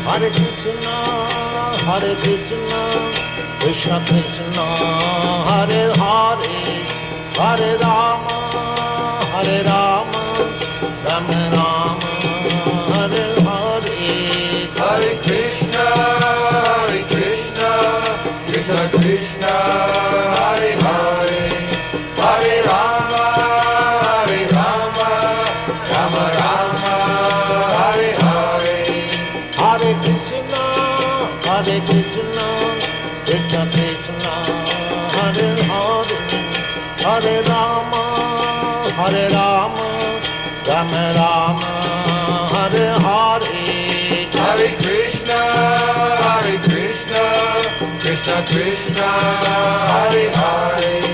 Hare Krishna, Krishna Krishna, Hare Hare, Hare Rama, Rama Rama, Hare Hare. Hare Krishna, Krishna Krishna, Hare Hare, Hare Rama, Rama Rama, Hare Hare. Hare Krishna, Krishna Krishna, Hare Hare, Hare Rama, Rama Rama, Hare Hare. Hare Krishna, Krishna Krishna, Hare Hare.